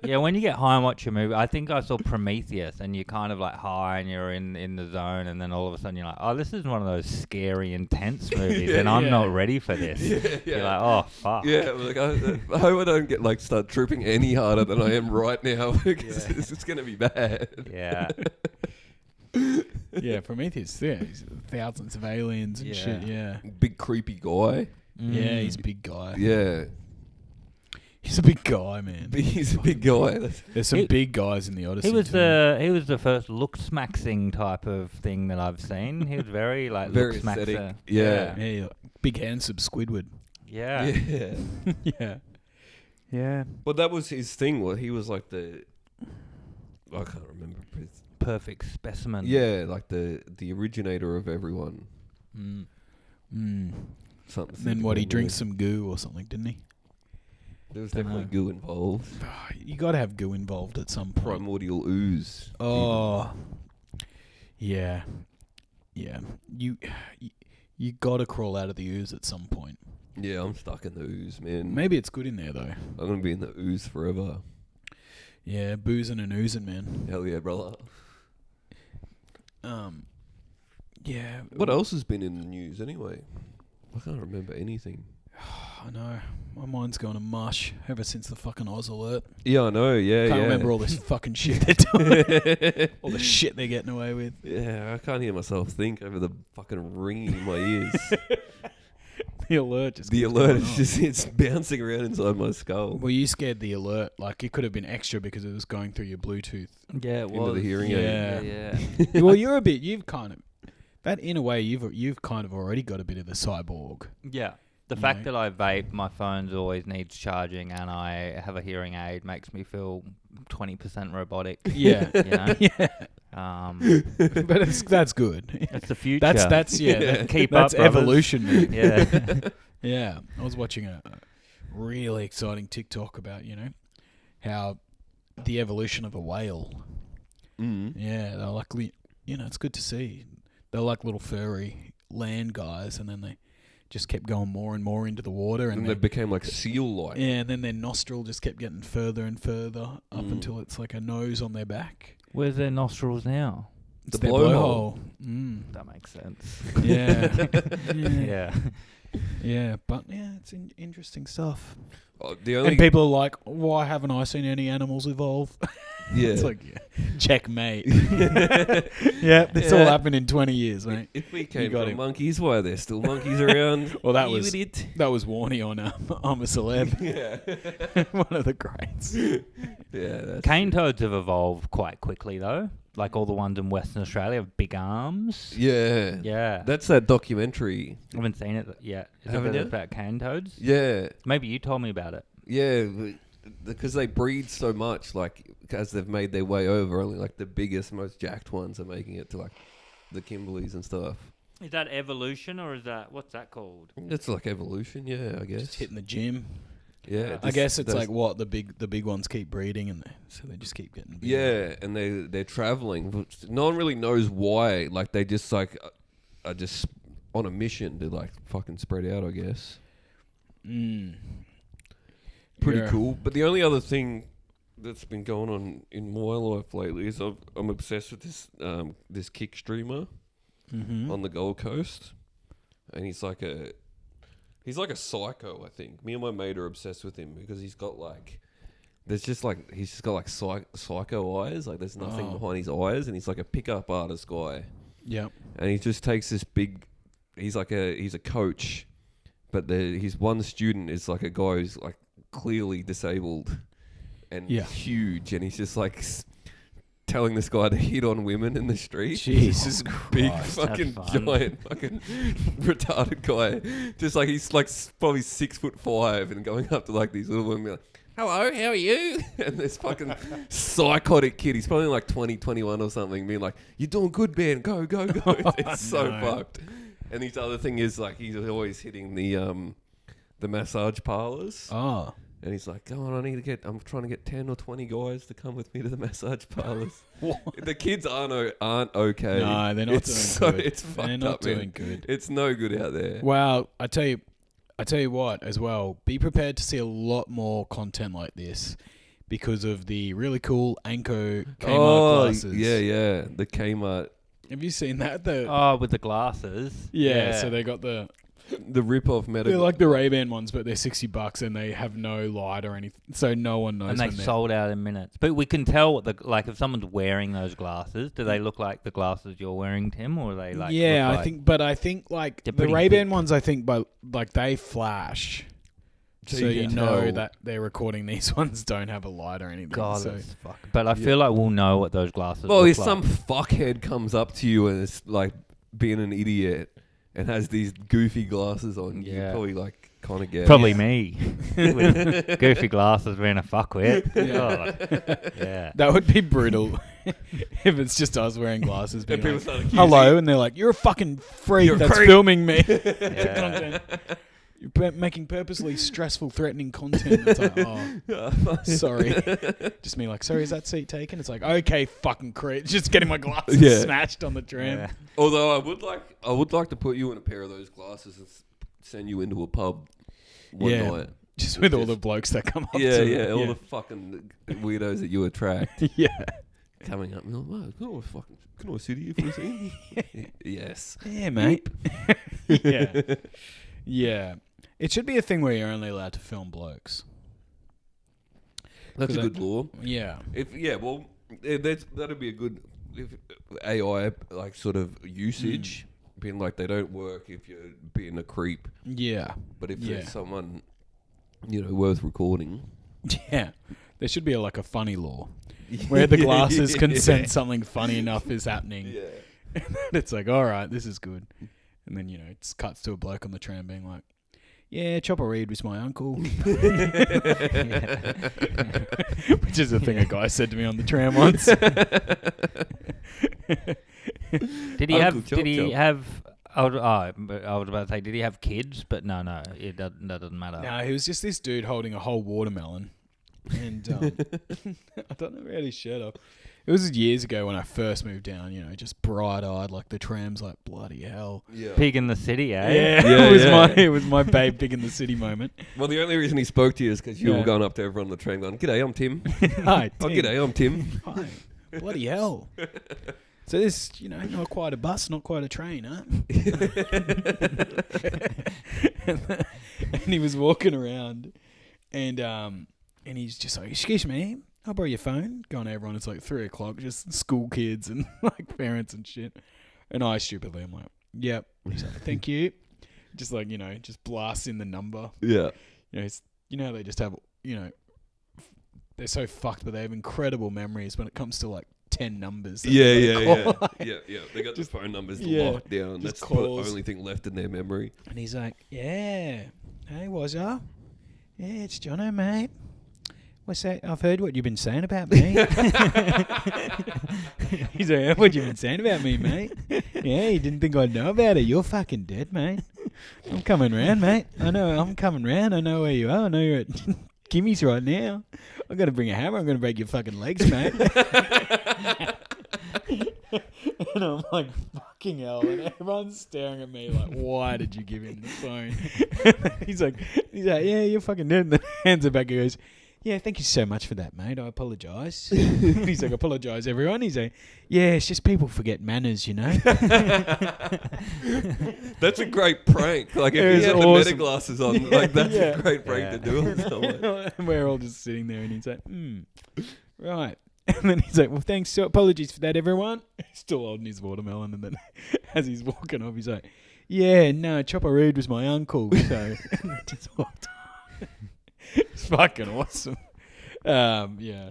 Yeah, when you get high and watch a movie, I think I saw Prometheus, and you're kind of like high and you're in the zone, and then all of a sudden you're like, oh, this is one of those scary, intense movies, and I'm not ready for this. You're like, oh, fuck. Yeah, like I hope I don't get like start trooping any harder than I am right now because it's going to be bad. Yeah. Yeah, Prometheus. Yeah, he's thousands of aliens and shit. Yeah. Big creepy guy. Yeah, he's a big guy. Yeah, He's a big guy, man. he's a big guy. That's- There's some big guys in the Odyssey. He was too. the first look smaxing type of thing that I've seen. He was very like Very look smaxer. aesthetic. Yeah. Yeah, big handsome Squidward. Yeah. Yeah. Yeah. Yeah. Well, that was his thing. Well, he was like the. I can't remember. Perfect specimen. Yeah, like the originator of everyone. Mm. Something. Then what? He along drinks the- some goo or something, didn't he? There was Dunno. definitely goo involved. You got to have goo involved at some point. Primordial ooze. Oh. Yeah. Yeah. You got to crawl out of the ooze at some point. Yeah, I'm stuck in the ooze, man. Maybe it's good in there though. I'm gonna be in the ooze forever. Yeah, boozing and oozing, man. Hell yeah, brother. Yeah. What else has been in the news anyway? I can't remember anything. I know. My mind's going to mush ever since the fucking Oz alert. Yeah, I know. Yeah, Can't yeah. remember all this fucking shit they're doing. All the shit they're getting away with. Yeah, I can't hear myself think over the fucking ringing in my ears. The alert just The keeps alert going is on. just it's bouncing around inside my skull. Were you scared the alert? Like, it could have been extra because it was going through your Bluetooth. Yeah, it Into was. the hearing aid. Yeah. Well, you've kind of... That, in a way, you've kind of already got a bit of the cyborg. Yeah. The You fact know? that I vape, my phone's always needs charging, and I have a hearing aid makes me feel 20% robotic. Yeah. You know? Yeah. But that's good. It's the future. That's Keep that's up, brothers. evolution, man. Yeah. Yeah. I was watching a really exciting TikTok about, how the evolution of a whale. Yeah, they're like, it's good to see. They're like little furry land guys, and then they just kept going more and more into the water, And and they then, became like seal-like. yeah, and then their nostril just kept getting further and further up until it's like a nose on their back. Where's their nostrils now? It's The their blowhole. That makes sense. Yeah. Yeah. Yeah, but yeah, it's interesting stuff. The only And people are like, why haven't I seen any animals evolve? yeah. It's like, checkmate. Yeah, this all happened in 20 years, mate. If we came got from him. monkeys, why are there still monkeys around? Well, that You was idiot. that was Warney on I'm a Celeb. Yeah. One of the greats. Yeah. That's Cane toads have evolved quite quickly, though. Like all the ones in Western Australia have big arms. Yeah. Yeah. That's that documentary. I haven't seen it yet. Is Haven't it you? about cane toads? Yeah. Maybe you told me about it. Yeah. Because they breed so much, like, as they've made their way over, only like the biggest, most jacked ones are making it to like the Kimberleys and stuff. Is that evolution, or is that, what's that called? It's like evolution, yeah, I guess. Just hitting the gym. Yeah. I guess it's those- like what the big ones keep breeding, and so they just keep getting bigger. Yeah, and they're traveling. But no one really knows why. Like they just like are just on a mission to like fucking spread out, I guess. Pretty Yeah. cool. But the only other thing that's been going on in my life lately is I'm obsessed with this this kick streamer. on the Gold Coast, and he's like a psycho. I think me and my mate are obsessed with him because he's got like. He's just got like psycho eyes. Like there's nothing behind his eyes, and he's like a pickup artist guy. Yep. And he just takes this big. He's a coach, but his one student is like a guy who's like clearly disabled, and huge, and he's just like telling this guy to hit on women in the street. Jesus big Christ. fucking giant fucking retarded guy. Just like he's like probably 6'5" and going up to like these little women like, hello, how are you? And this fucking psychotic kid, he's probably like 20, 21 or something, being like, you're doing good, man, go, go, go. It's so fucked. And his other thing is like he's always hitting the massage parlors. Oh. And he's like, come on, I'm trying to get 10 or 20 guys to come with me to the massage parlors. The kids aren't okay. No, they're not doing good. It's fucked they're not up, doing man. good. It's no good out there. Well, I tell you what, as well, be prepared to see a lot more content like this because of the really cool Anko Kmart glasses. Yeah, the Kmart. Have you seen that? With the glasses. Yeah, so they got the rip-off meta. they're like the Ray-Ban ones, but they're $60 and they have no light or anything, so no one knows. And they sold out in minutes. But we can tell what if someone's wearing those glasses, do they look like the glasses you're wearing, Tim, or are they like? Yeah, look I think like They're the pretty Ray-Ban thick. ones, I think, but like they flash. So you can know tell. that they're recording these ones don't have a light or anything. God, so. that's fuck. But I feel like we'll know what those glasses. Well, look if like. some fuckhead comes up to you and is like being an idiot and has these goofy glasses on, you probably like kind of get Probably me with goofy glasses being a fuckwit. Yeah. That would be brutal if it's just us wearing glasses being people like, start accusing hello, and they're like, you're a fucking freak You're a that's freak." filming me. Yeah. Content. You're making purposely stressful, threatening content. It's like, oh, sorry. Just me like, sorry, is that seat taken? It's like, okay, fucking creep. Just getting my glasses smashed on the tram. Yeah. Although I would like to put you in a pair of those glasses and send you into a pub one night. Just with all the blokes that come up to Yeah, all the fucking weirdos that you attract Yeah. coming up. And you're like, oh, can I sit here for a second? Yes. Yeah, mate. Yeah. Yeah. It should be a thing where you're only allowed to film blokes. That's a good law. Yeah. That'd be a good AI like sort of usage, being like they don't work if you're being a creep, Yeah. but if there's someone worth recording. Yeah. There should be a funny law where the glasses can sense something funny enough is happening. Yeah. And it's like, all right, this is good. And then, it cuts to a bloke on the tram being like, yeah, Chopper Reed was my uncle. Which is a thing a guy said to me on the tram once. Did he have? I was about to say, did he have kids? But no, that doesn't matter. No, he was just this dude holding a whole watermelon. And I don't know if he had his shirt off. It was years ago when I first moved down, just bright-eyed, like the tram's like, bloody hell. Yeah. Pig in the city, eh? Yeah, it was my babe pig in the city moment. Well, the only reason he spoke to you is because you were going up to everyone on the train going, "G'day, I'm Tim." Hi, Tim. Oh, g'day, I'm Tim. Hi. Bloody hell. So this, not quite a bus, not quite a train, huh? And he was walking around and he's just like, excuse me, I'll borrow your phone. Going to everyone, it's like 3 o'clock, just school kids and like parents and shit. And I stupidly, I'm like, yep. He's like, thank you. Just like, just blast in the number. Yeah. How they just have, they're so fucked, but they have incredible memories when it comes to like 10 numbers. that they gotta call. Yeah. They got the phone numbers yeah, locked down. just That's the calls. only thing left in their memory. And he's like, yeah. Hey, was ya? Yeah, it's Jono, mate. What's that? I've heard what you've been saying about me. He's like, "Yeah, what you been saying about me, mate? Yeah, you didn't think I'd know about it. You're fucking dead, mate. I'm coming round, mate. I know I'm coming round. I know where you are. I know you're at Kimmy's right now. I'm going to bring a hammer. I'm going to break your fucking legs, mate." And I'm like, fucking hell. And everyone's staring at me like, why did you give him the phone? he's like, yeah, you're fucking dead. And then hands it back and goes, yeah, thank you so much for that, mate. I apologise. He's like, apologise, everyone. He's like, yeah, it's just people forget manners, you know. That's a great prank. Like, if It you was had the awesome. meta glasses on, like, that's Yeah. a great prank to do on someone. And we're all just sitting there, and he's like, right. And then he's like, well, thanks. So apologies for that, everyone. Still holding his watermelon. And then as he's walking off, he's like, yeah, no, Chopper Reed was my uncle. So and I just walked off. It's fucking awesome. Yeah.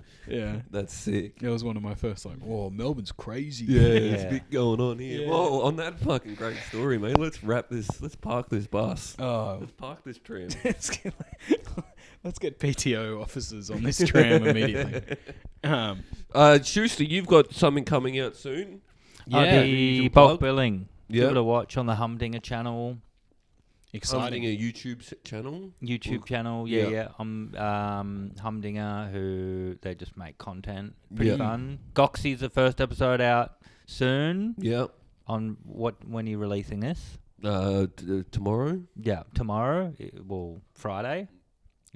That's sick. That was one of my first, like, whoa, Melbourne's crazy. Yeah, there's a bit going on here. Yeah. Whoa, on that fucking great story, mate. Let's wrap this. Let's park this bus. Oh, Let's park this tram. let's get PTO officers on this tram immediately. Schuster, you've got something coming out soon. Yeah. The bulk billing. Yeah. Give it a watch on the Humdinger channel, Exciting. A YouTube channel. YouTube channel. Yeah. Yeah. I'm Humdinger, who they just make content. Pretty Yeah. fun. Goxie's the first episode out soon. Yeah. On when are you releasing this? Tomorrow. Yeah, tomorrow. Friday.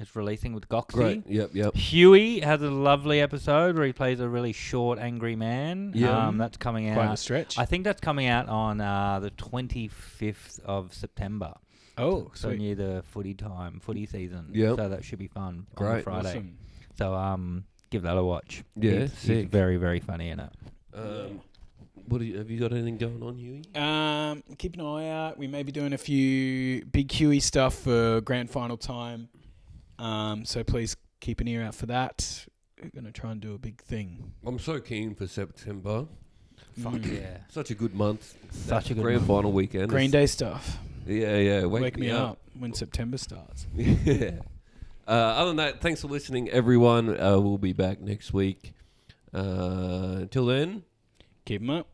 It's releasing with Goxie. Great. Yep. Huey has a lovely episode where he plays a really short, angry man. Yeah. That's coming out. Quite a stretch. I think that's coming out on the 25th of September. Oh, So sweet. near the footy season. Yep. So that should be fun on Great. the Friday. Awesome. So give that a watch. Yeah, He's sick. very, very funny in it. Have you got anything going on, Huey? Keep an eye out. We may be doing a few big Huey stuff for grand final time. So please keep an ear out for that. We're going to try and do a big thing. I'm so keen for September. Fuck yeah. Such a good month. Such a good grand month. final weekend. Green Day stuff. Yeah. Wake me up when September starts. Yeah. Other than that, thanks for listening, everyone. We'll be back next week. Until then. Keep 'em up.